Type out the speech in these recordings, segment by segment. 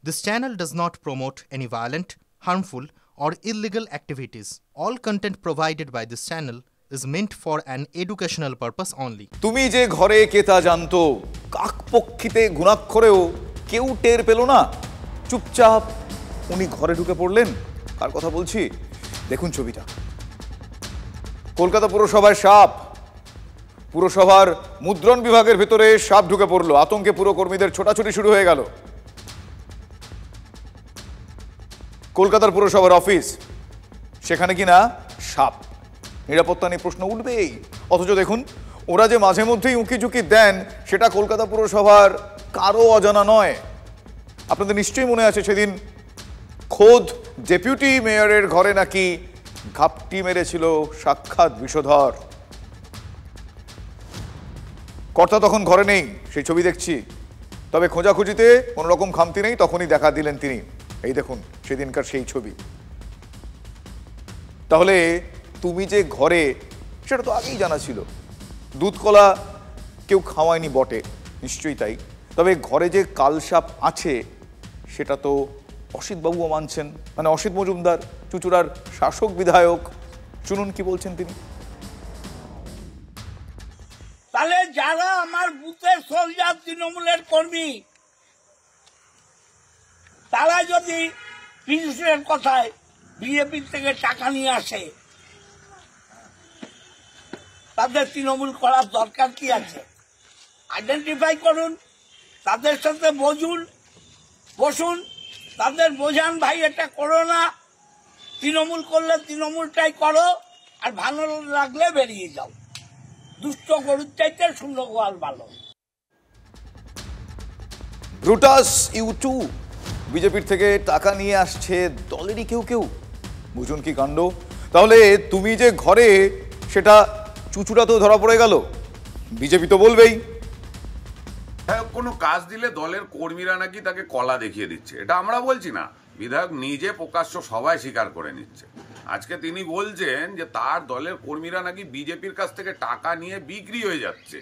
This channel does not promote any violent, harmful, or illegal activities. All content provided by this channel is meant for an educational purpose only. তুমি যে ঘরে কেতা জানতো কাকপক্ষিতে গুণাক্ষরেও কেউ টের পেল না, চুপচাপ উনি ঘরে ঢুকে পড়লেন। কার কথা বলছি দেখুন ছবিটা। কলকাতা পুরসভায় সাপ, পুরসভার মুদ্রণ বিভাগের ভেতরে সাপ ঢুকে পড়লো। আতঙ্কে পুর কর্মীদের ছোটাছুটি শুরু হয়ে গেল। কলকাতার পুরসভার অফিস, সেখানে কিনা সাপ। নিরাপত্তা নিয়ে প্রশ্ন উঠবেই, অথচ দেখুন ওরা যে মাঝে মধ্যেই উঁকি ঝুঁকি দেন সেটা কলকাতা পুরসভার কারো অজানা নয়। আপনাদের নিশ্চয়ই মনে আছে সেদিন খোদ ডেপুটি মেয়রের ঘরে নাকি ঘাপটি মেরেছিল সাক্ষাৎ বিষধর। কর্তা তখন ঘরে নেই, সেই ছবি দেখছি। তবে খোঁজাখুঁজিতে কোনো রকম খামতি নেই, তখনই দেখা দিলেন তিনি। এই দেখুন সেদিনকার সেই ছবি। তাহলে তুমি যে ঘরে, সেটা তো আগেই জানা ছিল। দুধকলা কেউ খাওয়ায়নি বটে, নিশ্চয়ই তাই। তবে ঘরে যে কালসাপ আছে সেটা তো অসিতবাবুও মানছেন, মানে অসিত মজুমদার, চুঁচুড়ার শাসক বিধায়ক। শুনুন কি বলছেন তিনি। তাহলে যারা আমার বুথের সোলজার তৃণমূলের কর্মী, তারা যদি পীযূষের কথায় বিজেপির থেকে টাকা নিয়ে আসে, তাদের তৃণমূল করার দরকার কি আছে? আইডেন্টিফাই করুন, তাদের সাথে বসুন, তাদের বোঝান, ভাই এটা করো না, তৃণমূল করলে তৃণমূলটাই করো, আর ভালো লাগলে বেরিয়ে যাও। দুষ্ট গরুর চাইতে শূন্য গোয়াল ভালো। ব্রুটাস ইউ2 বিজেপির থেকে টাকা নিয়ে আসছে দলেরই কেউ কেউ। বুঝুন কি কাণ্ড। তাহলে তুমি যে ঘরে, সেটা চুচুড়াতেও ধরা পড়ে গেল। বিজেপি তো বলবেই কোনো কাজ দিলে দলের কর্মীরা নাকি তাকে কলা দেখিয়ে দিচ্ছে। এটা আমরা বলছি না, বিধায়ক নিজে প্রকাশ্য সবাই স্বীকার করে নিচ্ছে। আজকে তিনি বলছেন যে তার দলের কর্মীরা নাকি বিজেপির কাছ থেকে টাকা নিয়ে বিক্রি হয়ে যাচ্ছে।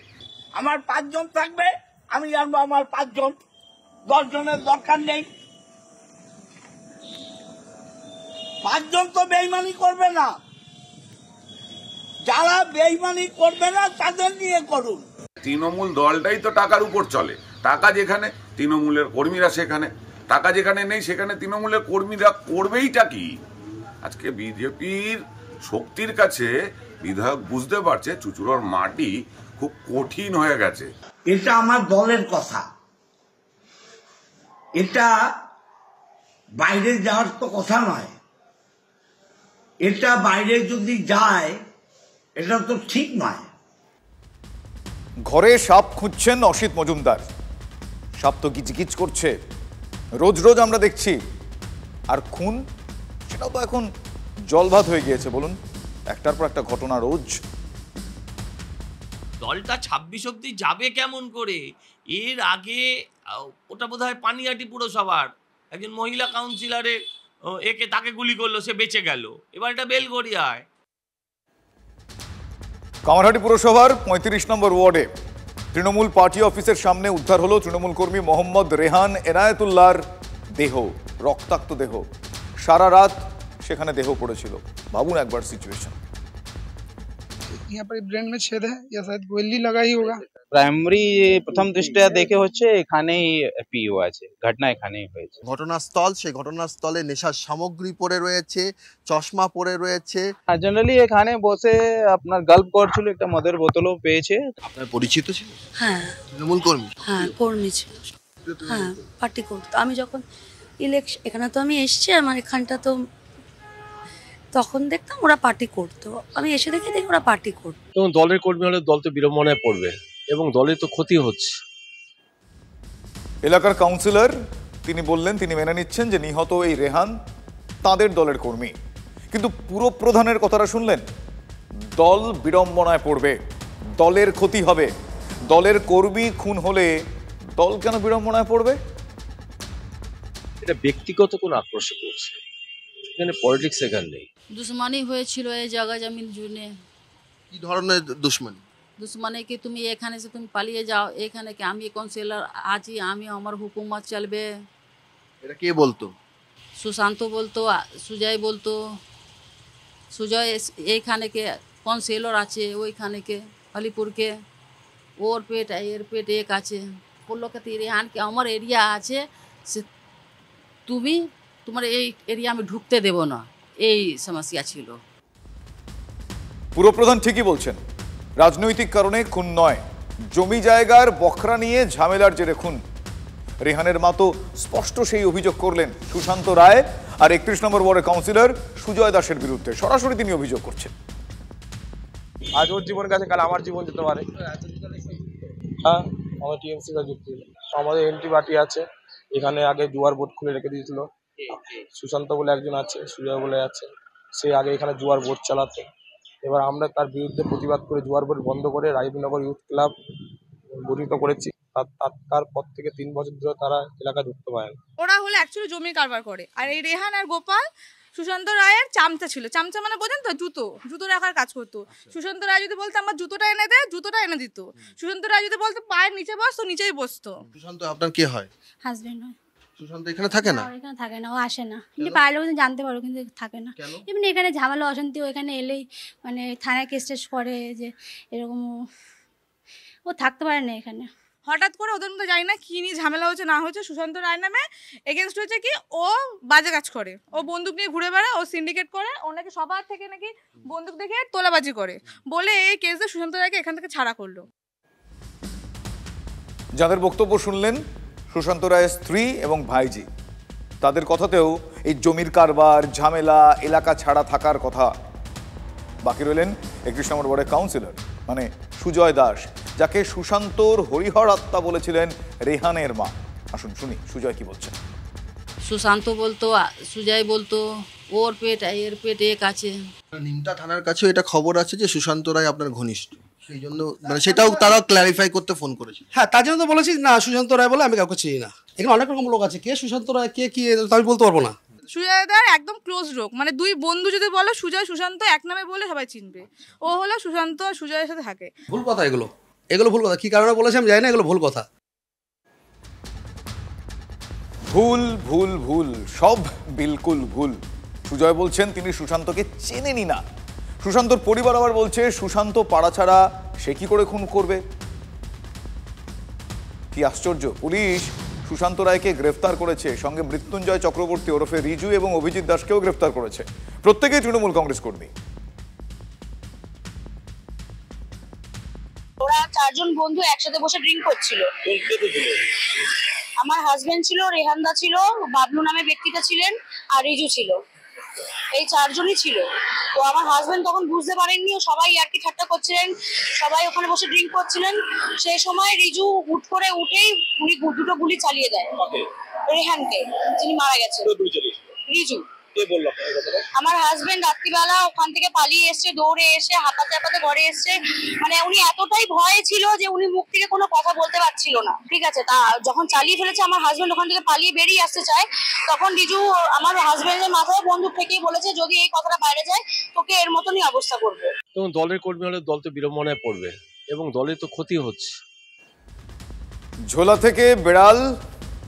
আমার 5 জন থাকবে, আমি জানবো আমার 5 জন, 10 জনের দরকার নেই। 5 জন তো বেইমানি করবে না, যারা বেইমানি করবে না তাদের নিয়ে করুন। তৃণমূল দলটাই তো টাকার উপর চলে। টাকা যেখানে, তৃণমূলের কর্মীরা সেখানে। টাকা যেখানে নেই সেখানে তৃণমূলের কর্মীরা করবেইটা কি? আজকে বিজেপির শক্তির কাছে বিধায়ক বুঝতে পারছে চুচুড়ার মাটি খুব কঠিন হয়ে গেছে। এটা আমার দলের কথা, এটা বাইরে যাওয়ার তো কথা নয়। এটা বাইরে যদি যায় এটা তো ঠিক নয়। ঘরে সাপ খুঁজছেন অসিত মজুমদার। সাপ তো গিজগিজ করছে, রোজ রোজ আমরা দেখছি। আর খুন, সেটাও তো এখন জলভাত হয়ে গিয়েছে। বলুন, একটার পর একটা ঘটনা রোজ। দলটা 26 অব্দি যাবে কেমন করে? এর আগে ওটা বোধ হয় পানিহাটি পুরসভার একজন মহিলা কাউন্সিলরের তাকে গুলি করলো, সে বেঁচে গেল। এবার এটা বেলগড়িয়ায়। কামারহাটি পুরসভার 35 নম্বর ওয়ার্ডে তৃণমূল পার্টি অফিসের সামনে উদ্ধার হলো তৃণমূল কর্মী মোহাম্মদ রেহান এনায়েতুল্লাহর দেহ, রক্তাক্ত দেহ। সারা রাত সেখানে দেহ পড়েছিল। ভাবুন একবার সিচুয়েশন। यहाँ पर ब्रेन में छेद है या शायद गोली लगा ही होगा। প্রাইমারি প্রথম দৃষ্টিয়া দেখে হচ্ছে এখানেই পিও আছে, ঘটনা এখানেই হয়েছে। ঘটনাস্থল, সেই ঘটনাস্থলে নেশার সামগ্রী পড়ে রয়েছে, চশমা পড়ে রয়েছে। জেনারেলি এখানে বসে আপনার গল্প করছিল, একটা মদের বোতলও পেয়েছে। আপনার পরিচিত ছিল? হ্যাঁ, তৃণমূল কর্মী। হ্যাঁ কর্মী ছিল। হ্যাঁ, পার্টি করতো। আমি যখন ইলেকশন, এখানে তো আমি এসছি, আমার এখানটা তো তখন দেখতাম ওরা পার্টি করতো। আমি এসে দেখি ওরা পার্টি করতো। এবং দলের কর্মী হলে দল তো বিড়ম্বনায় পড়বে এবং দলের তো ক্ষতি হচ্ছে। এলাকার কাউন্সিলর তিনি বললেন, তিনি মেনে নিচ্ছেন যে নিহত এই রেহান তাদের দলের কর্মী। কিন্তু পুরপ্রধানের কথাটা শুনলেন, দল বিড়ম্বনায় পড়বে, দলের ক্ষতি হবে। দলের কর্মী খুন হলে দল কেন বিড়ম্বনায় পড়বে? এটা ব্যক্তিগত কোন আক্রোশে করছে, এখানে পলিটিক্স এখানে নেই। দুশ্মনী হয়েছিল এই জায়গা জমিন জুনে। কি ধরনের দুশ্মনী? দুশ্মনী কি তুমি এখানে সে তুমি পালিয়ে যাও, এখানে কি আমি কাউন্সিলর আছি, আমি আমার হুকুমত চলবে, এটা কে বলতো? সুশান্ত বলতো, সুজয় বলতো। সুজয় এইখানে কে কাউন্সিলর আছে, ওইখানে কে আলিপুর के ওর পেট এর পেট এক আছে। বললো কি রেহান के আমার এরিয়া আছে, সে তুমি তোমার এই এরিয়া আমি ঢুকতে দেব না, এই সমস্যা ছিল। পুরপ্রধান ঠিকই বলছেন, রাজনৈতিক কারণে খুন নয়, জমি জায়গার বখরা নিয়ে ঝামেলার জেরে খুন। রেহানের মা তো স্পষ্ট সেই অভিযোগ করলেন সুশান্ত রায় আর 31 নম্বর ওয়ার্ডের কাউন্সিলর সুজয় দাসের বিরুদ্ধে। সরাসরি তিনি অভিযোগ করছেন। আজ ওর জীবন গেছে, কাল আমার জীবন যেতে পারে। হ্যাঁ, আমার টিএমসি কা যুক্তি। আমাদের এন্ট্রি পার্টি আছে, এখানে আগে জুয়ার বোর্ড খুলে রেখে দিয়েছিল। সুশান্ত বলে একজন আছে, সুজয় বলে আছে, সে আগে এখানে জুয়ার বোর্ড চালাতো। এবার আমরা তার বিরুদ্ধে প্রতিবাদ করে জুয়ার বোর্ড বন্ধ করে রাজীবনগর ইউথ ক্লাব গঠিত করেছি। তারপর থেকে 3 বছর ধরে তারা এলাকায় ঢুকতে পারে না। ওরা হলো অ্যাকচুয়ালি জমি কারবার করে, আর এই রেহান আর গোপাল সুশান্ত রায়ের চামচা ছিল। চামচা মানে বোঝেন তো, জুতো রাখার কাজ করতো। সুশান্ত রায় যদি বলতো আমার জুতোটা এনে দে, জুতোটা এনে দিত। সুশান্ত রায় যদি বলতো পায়ের নিচে বস, তো নিচেই বসতো। সুশান্ত আপনার কে হয়? হাজবেন্ড হয়। সুশান্ত এখানে থাকে না? এখানে থাকে না, ও আসে না। কিন্তু পারলে জানতে পারো, কিন্তু থাকে না। এমনি এখানে ঝামেলা অশান্তি, এখানে এলেই মানে থানায় কেস টেস করে যে এরকম, ও থাকতে পারে না এখানে। হঠাৎ করে ওদের মধ্যে জানি না কি নিয়ে ঝামেলা হচ্ছে না হচ্ছে, সুশান্ত রায় নামে এগেনস্ট হয়েছে কি ও বাজে কাজ করে, ও বন্দুক নিয়ে ঘুরে বেড়ায়, ও সিন্ডিকেট করে, ও নাকি সবার থেকে নাকি বন্দুক দেখে তোলাবাজি করে বলে এই কেসে সুশান্ত রায়কে এখান থেকে ছাড়া করলো। যাদের বক্তব্য শুনলেন সুশান্ত রায়ের স্ত্রী এবং ভাইজি, তাদের কথাতেও এই জমির কারবার, ঝামেলা, এলাকা ছাড়া থাকার কথা। বাকি রইলেন 31 নম্বর ওয়ার্ডের কাউন্সিলর মানে সুজয় দাস, যাকে সুশান্তর হরিহর আত্মা বলেছিলেন রেহানের মা। আসুন শুনি সুজয় কি বলছেন। সুশান্ত বলতো, সুজয় বলতো ওর পেট এর পেট এক আছে। নিমতা থানার কাছেও এটা খবর আছে যে সুশান্ত রায় আপনার ঘনিষ্ঠ, সেই জন্য মানে সেটাও তারা ক্ল্যারিফাই করতে ফোন করেছে। হ্যাঁ, তার জন্য তো বলেছি না সুশান্ত রায় বলে আমি কাউকে চিনি না। এখানে অনেক রকম লোক আছে, কে সুশান্ত রায় কে কি আমি বলতে পারবো না। সুজয়দার একদম ক্লোজ লোক, মানে দুই বন্ধু যদি বলো সুজয় সুশান্ত এক নামে বলে সবাই চিনবে। ও হলো সুশান্ত আর সুজয়ের সাথে থাকে। ভুল কথা এগুলো, এগুলো ভুল কথা। কি কারণে বলেছে আমি জানি না, এগুলো ভুল কথা। ভুল ভুল ভুল, সব বিলকুল ভুল। সুজয় বলছেন তিনি সুশান্তকে চেনেনি না। সুশান্তর পরিবার আবার বলছে সুশান্ত পাড়া ছাড়া সে কি করে খুন করবে। কি আশ্চর্য, পুলিশ সুশান্ত রায়কে গ্রেফতার করেছে, সঙ্গে মৃত্যুঞ্জয় চক্রবর্তী ওরফে রিজু এবং অভিজিৎ দাসকেও গ্রেফতার করেছে। প্রত্যেকেই তৃণমূল কংগ্রেস কর্মী। ওরা 4 জন বন্ধু একসাথে বসে ড্রিঙ্ক করছিল। আমার হাজবেন্ড ছিল, রেহানদা ছিল, বাবলু নামে ব্যক্তিটা ছিলেন, আর রিজু ছিল। এই 4 জনই ছিল। তো আমার হাজবেন্ড তখন বুঝতে পারেননি, সবাই আর কি ঠাট্টা করছিলেন, সবাই ওখানে বসে ড্রিঙ্ক করছিলেন। সেই সময় রিজু হুট করে উঠেই উনি দুটো গুলি চালিয়ে দেয় রেহানকে, যিনি মারা গেছেন। রিজু। আমার হাজবেন্ড রাত্রিবেলা ওখান থেকে পালিয়ে এসছে, দৌড়ে এসে হাঁপাতে হাঁপাতে ঘরে এসছে। মানে উনি এতটাই ভয়ে ছিল যে উনি মুখ থেকে কোনো কথা বলতে পারছিল না। ঠিক আছে, তা যখন চালিয়ে ফেলেছে আমার হাজবেন্ড ওখান থেকে পালিয়ে বেরিয়ে আসতে চায়, তখন রিজু আমার হাজবেন্ডের মাথায় বন্দুক থেকেই বলেছে যদি এই কথাটা বাইরে যায় তোকে এর মতনই অবস্থা করবে। তখন দলের কর্মী হলে দল তো বিড়ম্বনায় পড়বে এবং দলের তো ক্ষতি হচ্ছে। ঝোলা থেকে বেড়াল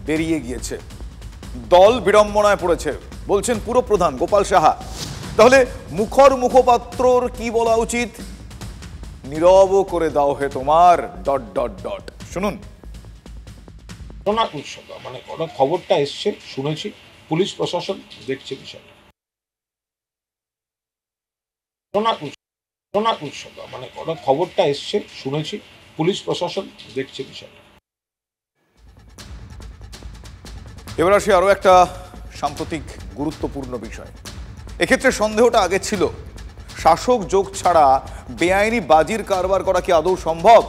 বেরিয়ে গিয়েছে, দল বিড়ম্বনায় পড়েছে বলছেন পুরপ্রধান গোপাল সাহা। তাহলে মুখর মুখপাত্রর কি বলা উচিত? নীরব করে দাও হে তোমার ... শুনুন। মানে খবরটা এসছে, শুনেছি, পুলিশ প্রশাসন দেখছে বিষয়টা। মানে খবরটা এসছে, শুনেছি, পুলিশ প্রশাসন দেখছে বিষয়টা। এবার আসি আরো একটা সাম্প্রতিক গুরুত্বপূর্ণ বিষয়। এক্ষেত্রে সন্দেহটা আগে ছিল, শাসক যোগ ছাড়া বেআইনি বাজির কারবার করা কি আদৌ সম্ভব?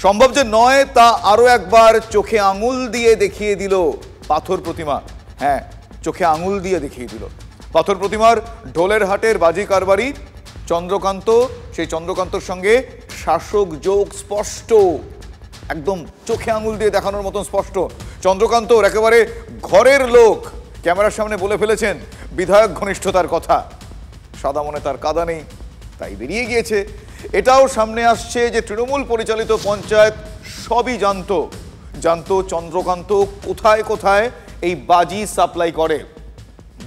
সম্ভব যে নয় তা আরো একবার চোখে আঙুল দিয়ে দেখিয়ে দিল পাথর প্রতিমা। হ্যাঁ, চোখে আঙুল দিয়ে দেখিয়ে দিল। পাথর প্রতিমার ঢোলের হাটের বাজি কারবারি চন্দ্রকান্ত, সেই চন্দ্রকান্তর সঙ্গে শাসক যোগ স্পষ্ট, একদম চোখে আঙুল দিয়ে দেখানোর মতন স্পষ্ট। চন্দ্রকান্ত একেবারে ঘরের লোক, ক্যামেরার সামনে বলে ফেলেছেন বিধায়ক ঘনিষ্ঠতার কথা। সাদা মনে তার কাদা নেই, তাই বেরিয়ে গিয়েছে। এটাও সামনে আসছে যে তৃণমূল পরিচালিত পঞ্চায়েত সবই জানতো চন্দ্রকান্ত কোথায় কোথায় এই বাজি সাপ্লাই করে,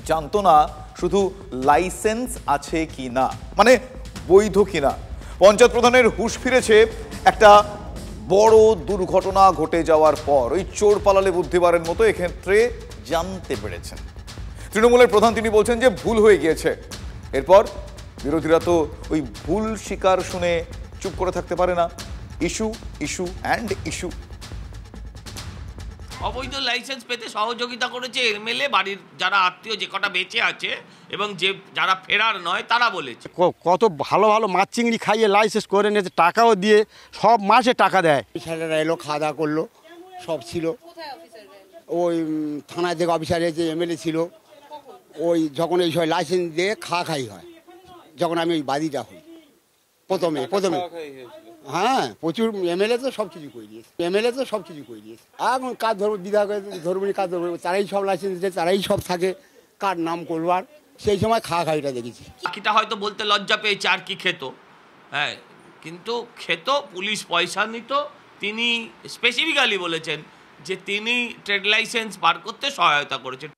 জানতো না শুধু লাইসেন্স আছে কি না, মানে বৈধ কিনা। পঞ্চায়েত প্রধানের হুঁশ ফিরেছে একটা বড় দুর্ঘটনা ঘটে যাওয়ার পর। ওই চোর পালালে বুদ্ধিবারের মতো এক্ষেত্রে জানতে পেরেছেন। তৃণমূলের প্রধান তিনি বলছেন যে ভুল হয়ে গিয়েছে। এরপর বিরোধীরা তো ওই ভুল স্বীকার শুনে চুপ করে থাকতে পারে না। Issue issue and issue. অবৈধ লাইসেন্স পেতে সহযোগিতা করেছে এমএলএ, বাড়ির যারা আত্মীয় যে কটা বেঁচে আছে এবং যে যারা ফেরার নয় তারা বলেছে। কত ভালো ভালো মাছ চিংড়ি খাইয়ে লাইসেন্স করে নিয়েছে, টাকাও দিয়ে সব মাসে টাকা দেয়। ছেলেরা এলো, খাওয়া দাওয়া করলো, সব ছিল। ওই থানায় যে অফিসার যে এমএলএ ছিল, ওই যখন এই সব লাইসেন্স দিয়ে খাই হয়, যখন আমি ওই বাদিটা হই প্রথমে হ্যাঁ, প্রচুর এমএলএ তো সব কিছু করে দিয়েছে, এখন কাজ ধরবো দিদা ধরবনি, কাজ ধরবো, তারাই সব লাইসেন্স দেয়, তারাই সব থাকে, কার নাম করবার সেই সময় খাইটা দেখেছি। বাকিটা হয়তো বলতে লজ্জা পেয়েছে আর কি খেত, হ্যাঁ, কিন্তু খেত, পুলিশ পয়সা নিত। তিনি স্পেসিফিক্যালি বলেছেন যে তিনি ট্রেড লাইসেন্স বার করতে সহায়তা করেছেন।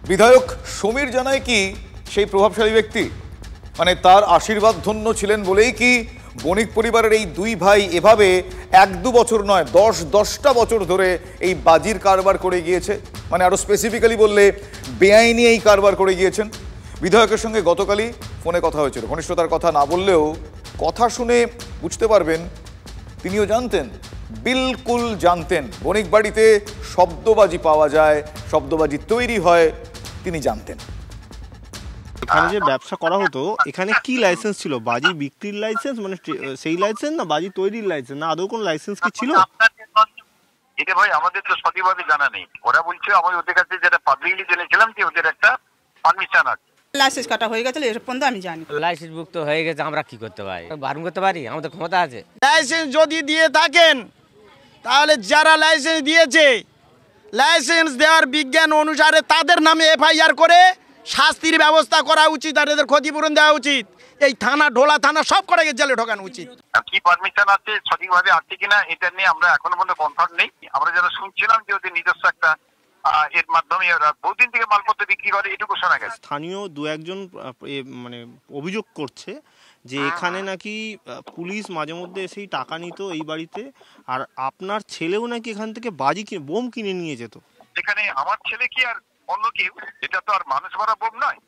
বিধায়ক সমীর জানায় কি সেই প্রভাবশালী ব্যক্তি, মানে তার আশীর্বাদ ধন্য ছিলেন বলেই কি বণিক পরিবারের এই দুই ভাই এভাবে 1-2 বছর নয় 10-10টা বছর ধরে এই বাজির কারবার করে গিয়েছে, মানে আরো স্পেসিফিক্যালি বললে বেআইনি এই কারবার করে গিয়েছেন। বিধায়কের সঙ্গে গতকালই ফোনে কথা হয়েছিল, ঘনিষ্ঠতার কথা না বললেও কথা শুনে বুঝতে পারবেন তিনিও জানতেন, বিলকুল জানতেন বণিক বাড়িতে শব্দবাজি পাওয়া যায়, শব্দবাজি তৈরি হয়, তিনি জানতেন। এখানে যে ব্যবসা করা হতো এখানে কি লাইসেন্স ছিল? বাজি বিক্রির লাইসেন্স, মানে সেই লাইসেন্স, না বাজি তৈরির লাইসেন্স, না আদৌ কোনো লাইসেন্স কি ছিল? এটা ভাই আমাদের তো সঠিকভাবে জানা নেই। ওরা বলছে আমি ওদের কাছে যেটা পাবলিকলি জেনেছিলাম যে ওদের একটা পারমিশন আছে, লাইসেন্স কাটা হয়ে গেছে, এর পর্যন্ত আমি জানি। লাইসেন্স বুক তো হয়ে গেছে, আমরা কি করতে পারি? বারণ করতে পারি? আমাদের ক্ষমতা আছে। লাইসেন্স যদি দিয়ে থাকেন তাহলে যারা লাইসেন্স দিয়েছে, লাইসেন্স দেওয়ার বিজ্ঞান অনুসারে তাদের নামে এফআইআর করে শাস্তির ব্যবস্থা করা উচিত, আর এদের ক্ষতিপূরণ দেওয়া উচিত। এই থানা, ঢোলা থানা সব করে জেলে ঢোকানো উচিত। কি পারমিশন আছে সঠিকভাবে আছে কিনা এটা নিয়ে আমরা এখনো পর্যন্ত কনফার্ম নেই। আমরা যারা শুনছিলাম যে ওদের নিজস্ব একটা এর মাধ্যমে ওরা বহুদিন থেকে মালপত্র বিক্রি করে, এটুকু শোনা গেছে। স্থানীয় 2-1 মানে অভিযোগ করছে যে এখানে নাকি পুলিশ মাঝে মধ্যে এসেই টাকা নিত এই বাড়িতে, আর আপনার ছেলেও নাকি এখান থেকে বাজি বোম কিনে নিয়ে যেত। এখানে আমার ছেলে কি আর অন্য কেউ, এটা তো আর মানুষ মারা বোম নয়,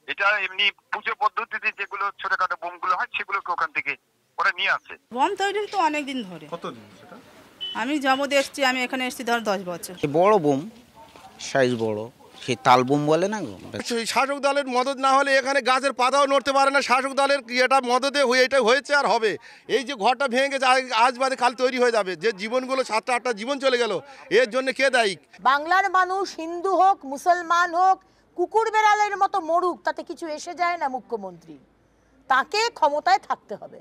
এটা এমনি পুজো পদ্ধতিতে যেগুলো ছোটখাটো বোমগুলো হয় সেগুলোকে ওখান থেকে ওরা নিয়ে আসে। বোম তৈরি তো অনেকদিন ধরে। কতদিন সেটা? আমি জমতে এসেছি, আমি এখানে এসেছি ধর 10 বছর। বড় বোম, সাইজ বড়, সেই তাল বোম বলে না গো। শাসক দলের মদত না হলে এখানে গাছের পাতাও নড়তে পারে না। শাসক দলের এটা মদতে এটা হয়েছে আর হবে। এই যে ঘরটা ভেঙে গেছে, আজ বাদে কাল তৈরি হয়ে যাবে। যে জীবনগুলো 7-8টা জীবন চলে গেল, এর জন্য কে দায়ী? বাংলার মানুষ হিন্দু হোক, মুসলমান হোক, কুকুর বেড়ালের মতো মরুক, তাতে কিছু এসে যায় না মুখ্যমন্ত্রী। তাকে ক্ষমতায় থাকতে হবে।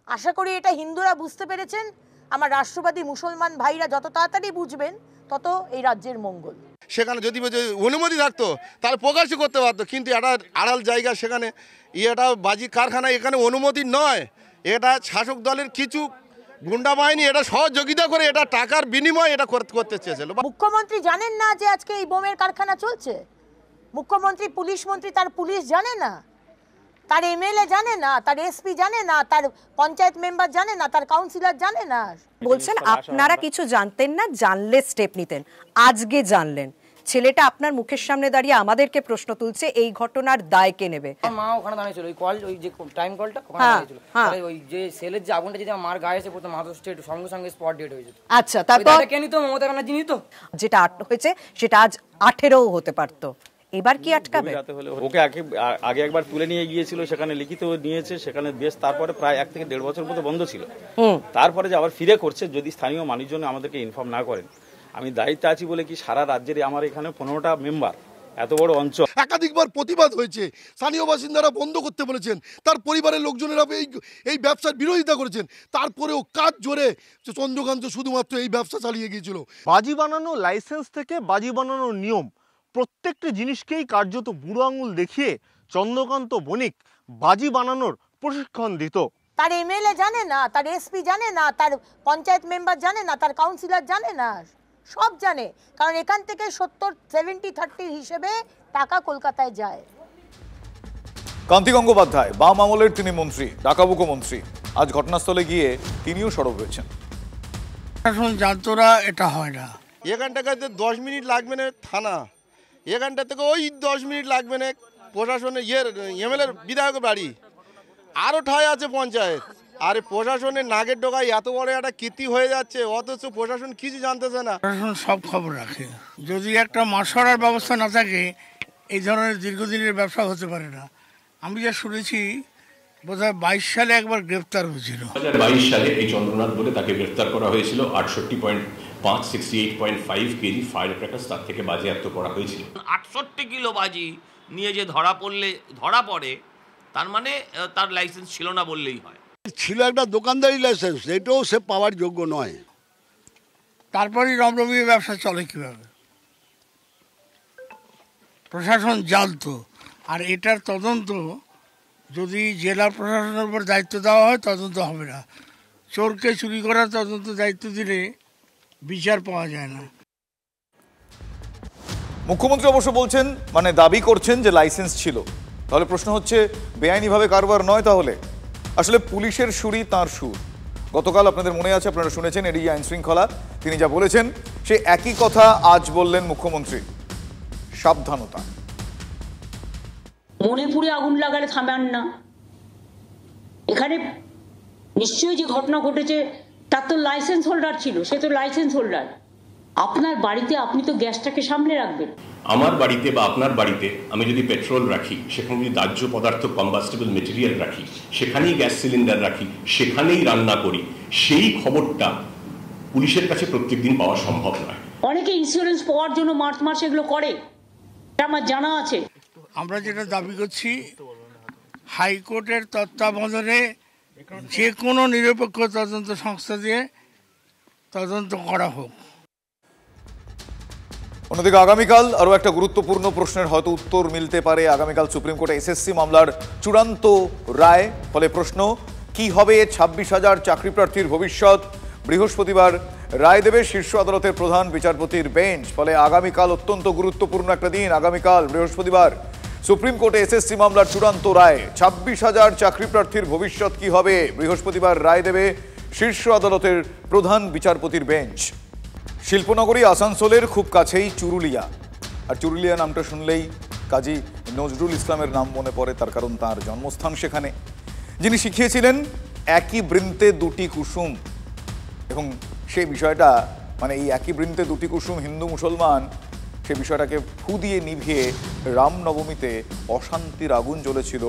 আশা করি এটা হিন্দুরা বুঝতে পেরেছেন। আমার রাষ্ট্রবাদী মুসলমান ভাইরা যত তাড়াতাড়ি বুঝবেন তত এই রাজ্যের মঙ্গল। সেখানে যদি অনুমতি থাকতো তাহলে প্রকাশই করতে পারতো, কিন্তু এটা আড়াল জায়গা, সেখানে এটা বাজি কারখানা, এখানে অনুমতি নয়। এটা শাসক দলের কিছু গুন্ডা বাহিনী এটা সহযোগিতা করে, এটা টাকার বিনিময়ে এটা করতে চেয়েছিল। মুখ্যমন্ত্রী জানেন না যে আজকে এই বোমের কারখানা চলছে? মুখ্যমন্ত্রী, পুলিশ মন্ত্রী, তার পুলিশ জানে না, তার এমএলএ জানে না, তার এসপি জানে না, তার পঞ্চায়েত মেম্বার জানে না, তার কাউন্সিলর জানে না। বলছেন আপনারা কিছু জানতেন না, জানলে স্টেপ নিতেন, আজকে জানলেন। ছেলেটা আপনার মুখের সামনে দাঁড়িয়ে আমাদেরকে প্রশ্ন তুলছে, এই ঘটনার দায় কে নেবে? মা ওখানে দাঁড়িয়েছিল, ওই কল, ওই যে টাইম কলটা ওখানে দাঁড়িয়েছিল। ওই যে সেলের যে আগুনটা যদি আমার গায়ে এসে পড়তো, মাথা স্টেট সঙ্গে সঙ্গে স্পট ডেড হয়ে যেত। আচ্ছা, তারপর কে নিত? মমতা ব্যানার্জি নিত। যেটা 8 হয়েছে সেটা আজ 18ও হতে পারতো। এবার কি আটকাবে? ওকে আগে একবার তুলে নিয়ে গিয়েছিল, সেখানে লিখিত নিয়েছে, সেখানে বেশ তারপরে প্রায় 1 থেকে 1.5 বছর মতো বন্ধ ছিল। তারপরে যে আবার ফিরে করছে, যদি স্থানীয় মানুষজন আমাদেরকে ইনফর্ম না করেন। আমি দায়িত্বে আছি বলে কি সারা রাজ্যের আমার এখানে 15টা মেম্বার, এত বড় অঞ্চল, একাধিকবার প্রতিবাদ হয়েছে, স্থানীয় বাসিন্দারা বন্ধ করতে বলেছেন, তার পরিবারের লোকজনেরা এই ব্যবসার বিরোধিতা করেছেন, তারপরেও কাজ জোরে চন্দ্রকান্ত শুধুমাত্র এই ব্যবসা চালিয়ে গিয়েছিল। বাজি বানানো লাইসেন্স থেকে বাজি বানানোর নিয়ম, প্রত্যেকটি জিনিসকেই কার্যত বুড়ো আঙুল দেখিয়ে চন্দ্রকান্ত বণিক বাজি বানানোর প্রশিক্ষণ দিত। তার এমএলএ জানে না, তার এসপি জানে না, তার পঞ্চায়েত মেম্বার জানে না, তার কাউন্সিলর জানে না। সব জানে, কারণ এখান থেকে 70-70-30 হিসেবে টাকা কলকাতায় যায়। কান্তি গঙ্গোপাধ্যায় বাম আমলের তিনি মন্ত্রী, ডাকাবুকো মন্ত্রী, আজ ঘটনাস্থলে গিয়ে তিনিও সরব হয়েছেন। এখন জানতোরা এটা হয় না, এখান থেকে 10 মিনিট লাগবে না থানা, এখানটা থেকে ওই 10 মিনিট লাগবে না প্রশাসনের এমএলএর বিধায়কের বাড়ি, আরও ঠায় আছে পঞ্চায়েত। আর প্রশাসনের নাগের ডোকায় এত বড় একটা কীর্তি হয়ে যাচ্ছে, অথচ প্রশাসন কিছু জানতেছে না। প্রশাসন সব খবর রাখে, যদি একটা মাসরার ব্যবস্থা না থাকে এই ধরনের দীর্ঘদিনের ব্যবসা হতে পারে না। আমি যা শুনেছি বোধহয় 22 সালে একবার গ্রেফতার হয়েছিল। 2022 সালে এই চন্দ্রনাথ বলে তাকে গ্রেফতার করা হয়েছিল। 68.5 কেজি ফায়ার ক্র্যাকার্স তার থেকে বাজেয়াপ্ত করা হয়েছিল। 68 কিলো বাজি নিয়ে যে ধরা পড়ে, তার মানে তার লাইসেন্স ছিল না বললেই হয়। ছিল একটা দোকানদারি লাইসেন্স, এটাও সে পাওয়ার যোগ্য নয়। তারপরেই রমরমিয়ে ব্যবসা চলে কিভাবে? প্রশাসন জানতো, আর এটার তদন্ত যদি জেলা প্রশাসনের উপর দায়িত্ব দেওয়া হয় তদন্ত হবে না। চোরকে চুরি করার তদন্ত দায়িত্ব দিলে বিচার পাওয়া যায় না। মুখ্যমন্ত্রী অবশ্য বলছেন, মানে দাবি করছেন যে লাইসেন্স ছিল। তাহলে প্রশ্ন হচ্ছে, বেআইনিভাবে কারবার নয় তাহলে? আসলে পুলিশের সুরই তাঁর সুর। গতকাল আপনাদের মনে আছে, আপনারা শুনেছেন এডিজি আইন শৃঙ্খলা, তিনি যা বলেছেন সে একই কথা আজ বললেন মুখ্যমন্ত্রী। সাবধানতা। মণিপুরে আগুন লাগালে থামান না, এখানে নিশ্চয়ই যে ঘটনা ঘটেছে তার তো লাইসেন্স হোল্ডার ছিল, সে তো লাইসেন্স হোল্ডার। আপনার বাড়িতে আপনি তো গ্যাসটাকে সামলে রাখবেন। আমার বাড়িতে বা আপনার বাড়িতে আমি যদি পেট্রোল রাখি, সেখানে যদি দাহ্য পদার্থ কম্বাস্টেবল মেটেরিয়াল রাখি, সেখানেই গ্যাস সিলিন্ডার রাখি, সেখানেই রান্না করি, সেই খবরটা পুলিশের কাছে প্রত্যেকদিন পাওয়া সম্ভব নয়। অনেকে ইন্স্যুরেন্স পাওয়ার জন্য মার্চ এগুলো করে, এটা আমার জানা আছে। আমরা যেটা দাবি করছি, হাইকোর্টের তত্ত্বাবধানে যে কোনো নিরপেক্ষ তদন্ত সংস্থা দিয়ে তদন্ত করা হোক। অন্যদিকে আগামীকাল আরও একটা গুরুত্বপূর্ণ প্রশ্নের হয়তো উত্তর মিলতে পারে। আগামীকাল সুপ্রিম কোর্টে এসএসসি মামলার চূড়ান্ত রায়। ফলে প্রশ্ন, কি হবে 26,000 চাকরি প্রার্থীর ভবিষ্যৎ? বৃহস্পতিবার রায় দেবে শীর্ষ আদালতের প্রধান বিচারপতির বেঞ্চ। ফলে আগামীকাল অত্যন্ত গুরুত্বপূর্ণ একটা দিন। আগামীকাল বৃহস্পতিবার সুপ্রিম কোর্টে এসএসসি মামলার চূড়ান্ত রায়। 26,000 চাকরি প্রার্থীর ভবিষ্যৎ কি হবে? বৃহস্পতিবার রায় দেবে শীর্ষ আদালতের প্রধান বিচারপতির বেঞ্চ। শিল্পনগরী আসানসোলের খুব কাছেই চুরুলিয়া, আর চুরুলিয়া নামটা শুনলেই কাজী নজরুল ইসলামের নাম মনে পড়ে, তার কারণ তার জন্মস্থান সেখানে। যিনি শিখিয়েছিলেন একই বৃন্তে দুটি কুসুম, এবং সেই বিষয়টা, মানে এই একই বৃন্তে দুটি কুসুম হিন্দু মুসলমান, সে বিষয়টাকে ফু দিয়ে নিভিয়ে রামনবমীতে অশান্তির আগুন জ্বলেছিল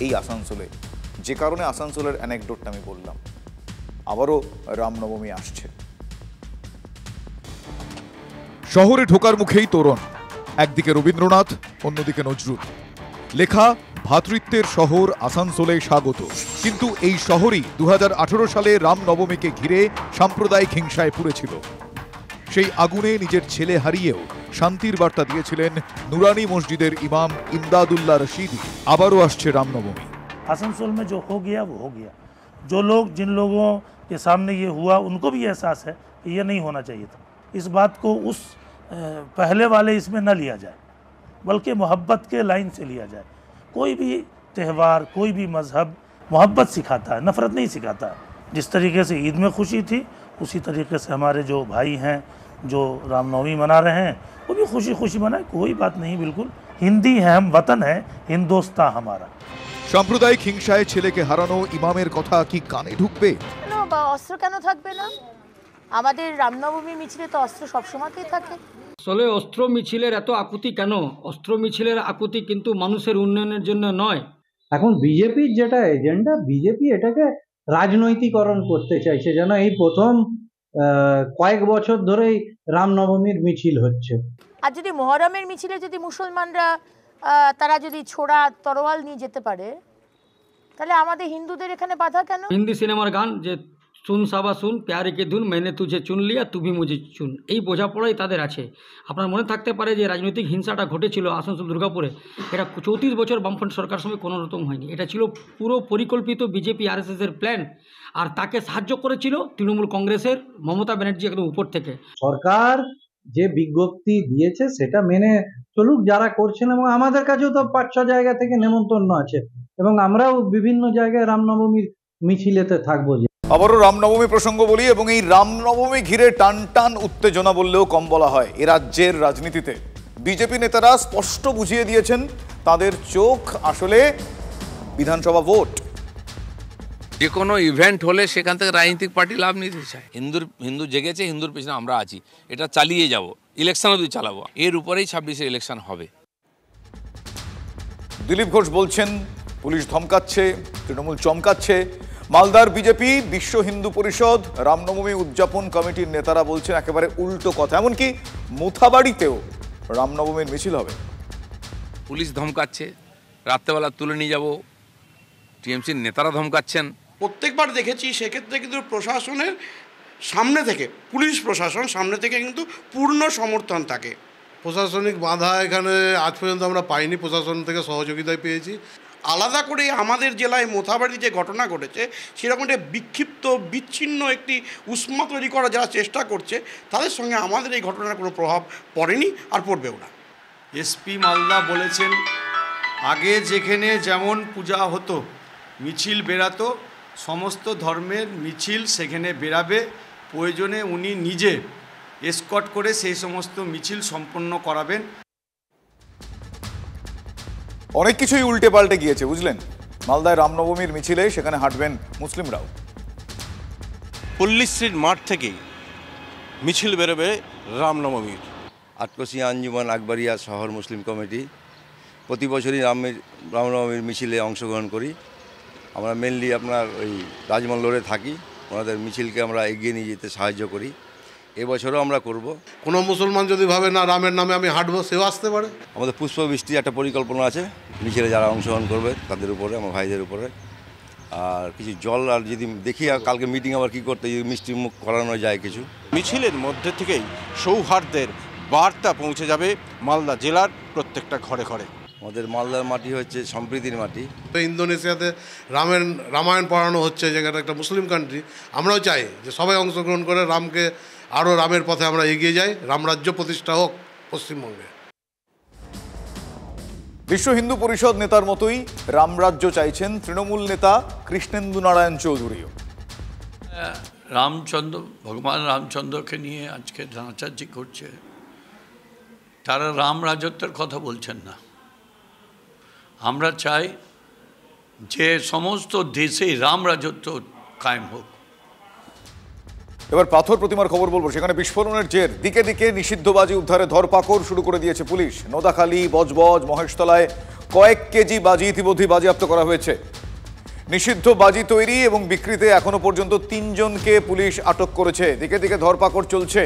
এই আসানসোলে। যে কারণে আসানসোলের অ্যানেকডোটটা আমি বললাম। আবারও রামনবমী আসছে। শহরে ঢোকার মুখেই তোরণ, একদিকে রবীন্দ্রনাথ, অন্যদিকে নজরুল। লেখা, ভ্রাতৃত্বের শহর আসানসোলে স্বাগত। কিন্তু এই শহরই 2018 সালে রামনবমীকে ঘিরে সাম্প্রদায়িক হিংসায় পুড়েছিল। সেই আগুনে নিজের ছেলে হারিয়েও শান্তির বার্তা দিয়েছিলেন নুরানি মসজিদের ইমাম ইমদাদুল্লাহ রশিদি। আবারও আসছে রামনবমী। आसनसोल में जो हो गया वो हो गया। जो लोग, जिन लोगों के सामने ये हुआ, उनको भी एहसास है कि ये नहीं होना चाहिए था। इस बात को उस पहले वाले इसमें न लिया जाए, बल्कि मोहब्बत के लाइन से लिया जाए। कोई भी त्यौहार, कोई भी मजहब मोहब्बत सिखाता है, नफ़रत नहीं सिखाता है। जिस तरीके से ईद में खुशी थी, उसी तरीके से हमारे जो भाई हैं जो रामनवमी मना रहे हैं वो भी खुशी खुशी मनाए, कोई बात नहीं। बिल्कुल हिंदी है, हम वतन है, हिंदोस्ता हमारा। সাম্প্রদায়িক হিংসায় ছেলেকে হারানো ইমামের কথা কি কানে ঢুকবে? অস্ত্র কেন থাকবে না? আমাদের রামনবমী মিছিলে তো অস্ত্র সবসময়তেই থাকে। আসলে অস্ত্র মিছিলের এত আকুতি কেন? অস্ত্র মিছিলের আকুতি কিন্তু মানুষের উন্নয়নের জন্য নয়। এখন বিজেপির যেটা এজেন্ডা, বিজেপি এটাকে রাজনৈতিকরণ করতে চাইছে। যেন এই প্রথম কয়েক বছর ধরেই রামনবমীর মিছিল হচ্ছে। আর যদি মহরমের মিছিলে যদি মুসলমানরা তারা যদি ছোড়া তরোয়াল নিয়ে যেতে পারে, তাহলে আমাদের হিন্দুদের এখানে বাধা কেন? হিন্দি সিনেমার গান যে सुन साबा सुन प्यारे के धुन मैंने तुझे चुन लिया तू भी मुझे चुन, এই বোঝাপড়াই তাদের আছে। আপনার মনে থাকতে পারে যে রাজনৈতিক হিংসাটা ঘটেছিল আসানসোল দুর্গাপুরে, এটা 34 বছর বামফ্রন্ট সরকার সময় কোনো রকম হয়নি। এটা ছিল পুরো পরিকল্পিত বিজেপি আরএসএস এর প্ল্যান, আর তাকে সাহায্য করেছিল তৃণমূল কংগ্রেসের মমতা ব্যানার্জি একদম উপর থেকে। সরকার যে বিজ্ঞপ্তি দিয়েছে সেটা মেনে চলুক যারা করছেন, এবং আমাদের কাছেও তো 5-6 জায়গা থেকে নেমন্তন্ন আছে এবং আমরাও বিভিন্ন জায়গায় রামনবমীর মিছিলেতে থাকবো। আবারও রামনবমী প্রসঙ্গ বলি এবং এই রামনবমী ঘিরে টান টান উত্তেজনা বললেও কম বলা হয়। এ রাজ্যের রাজনীতিতে বিজেপি নেতারা স্পষ্ট বুঝিয়ে দিয়েছেন তাদের চোখ আসলে বিধানসভা ভোট। যে কোনো ইভেন্ট হলে সেখান থেকে রাজনৈতিক পার্টি লাভ নিতে চায়। হিন্দু জেগেছে, হিন্দুর পেছনে আমরা আছি, এটা চালিয়ে যাব, ইলেকশন অবধি চালাবো, এর উপরেই 26-এ ইলেকশন হবে। দিলীপ ঘোষ বলছেন পুলিশ ধমকাচ্ছে, তৃণমূল চমকাচ্ছে। মালদার বিজেপি, বিশ্ব হিন্দু পরিষদ, রামনবমী উদযাপন কমিটির নেতারা বলছেন একেবারে উল্টো কথা। এমনকি মোথাবাড়িতেও রামনবমীর মিছিল হবে। পুলিশ ধমকাচ্ছে, রাত্রেবেলা তুলে নিয়ে যাব, টিএমসির নেতারা ধমকাচ্ছেন। প্রত্যেকবার দেখেছি সেক্ষেত্রে কিন্তু প্রশাসনের সামনে থেকে, পুলিশ প্রশাসন সামনে থেকে কিন্তু পূর্ণ সমর্থন থাকে। প্রশাসনিক বাধা এখানে আজ পর্যন্ত আমরা পাইনি, প্রশাসন থেকে সহযোগিতায় পেয়েছি। আলাদা করে আমাদের জেলায় মোথাবাড়ি যে ঘটনা ঘটেছে সেরকম একটা বিক্ষিপ্ত বিচ্ছিন্ন একটি উষ্মা তৈরি করার যারা চেষ্টা করছে তাদের সঙ্গে আমাদের এই ঘটনার কোনো প্রভাব পড়েনি আর পড়বেও না। এসপি মালদা বলেছেন আগে যেখানে যেমন পূজা হতো, মিছিল বেরাতো, সমস্ত ধর্মের মিছিল সেখানে বেরাবে, প্রয়োজনে উনি নিজে এসকর্ট করে সেই সমস্ত মিছিল সম্পন্ন করাবেন। অনেক কিছুই উল্টে পাল্টে গিয়েছে, বুঝলেন। মালদায় রামনবমীর মিছিলে সেখানে হাঁটবেন মুসলিমরাও। পল্লীশ্রীর মাঠ থেকেই মিছিল বেরোবে রামনবমীর। আটকসিয়া আঞ্জুমান আকবরিয়া শহর মুসলিম কমিটি প্রতি বছরই রামনবমীর মিছিলে অংশগ্রহণ করি। আমরা মেনলি আপনার ওই রাজমহলে থাকি, ওনাদের মিছিলকে আমরা এগিয়ে নিয়ে যেতে সাহায্য করি। এবছরও আমরা করব। কোনো মুসলমান যদি ভাবে না রামের নামে আমি হাঁটবো, সেও আসতে পারে। আমাদের পুষ্পবৃষ্টির একটা পরিকল্পনা আছে মিছিলে যারা অংশগ্রহণ করবে তাদের উপরে, আমার ভাইদের উপরে। আর কিছু জল, আর যদি দেখি কালকে মিটিং আবার কী করতে, যদি মিষ্টি মুখ করানো যায় কিছু। মিছিলের মধ্যে থেকেই সৌহার্দ্যের বার্তা পৌঁছে যাবে মালদা জেলার প্রত্যেকটা ঘরে ঘরে। আমাদের মালদার মাটি হচ্ছে সম্প্রীতির মাটি। ইন্দোনেশিয়াতে রামায়ণ পড়ানো হচ্ছে, যেখানে একটা মুসলিম কান্ট্রি। আমরাও চাই যে সবাই অংশগ্রহণ করে রামকে আরও রামের পথে আমরা এগিয়ে যাই, রামরাজ্য প্রতিষ্ঠা হোক পশ্চিমবঙ্গে। বিশ্ব হিন্দু পরিষদ নেতার মতোই রামরাজ্য চাইছেন তৃণমূল নেতা কৃষ্ণেন্দু নারায়ণ চৌধুরীও। ভগবান রামচন্দ্রকে নিয়ে আজকে নাচাচি করছে, তারা রাম রাজত্বের কথা বলছেন না। আমরা চাই যে সমস্ত দেশে রাম রাজত্ব কায়েম হোক। এবার পাথর প্রতিমার খবর বলবো। সেখানে বিস্ফোরণের জের, দিকে দিকে নিষিদ্ধ বাজি উদ্ধারে ধরপাকড় শুরু করে দিয়েছে পুলিশ। নোদাখালী, বজবজ, মহেশতলায় কয়েক কেজি বাজি ইতিমধ্যেই বাজেয়াপ্ত করা হয়েছে। নিষিদ্ধ বাজি তৈরি এবং বিক্রিতে এখনো পর্যন্ত 3 জনকে পুলিশ আটক করেছে। দিকে দিকে ধরপাকড় চলছে।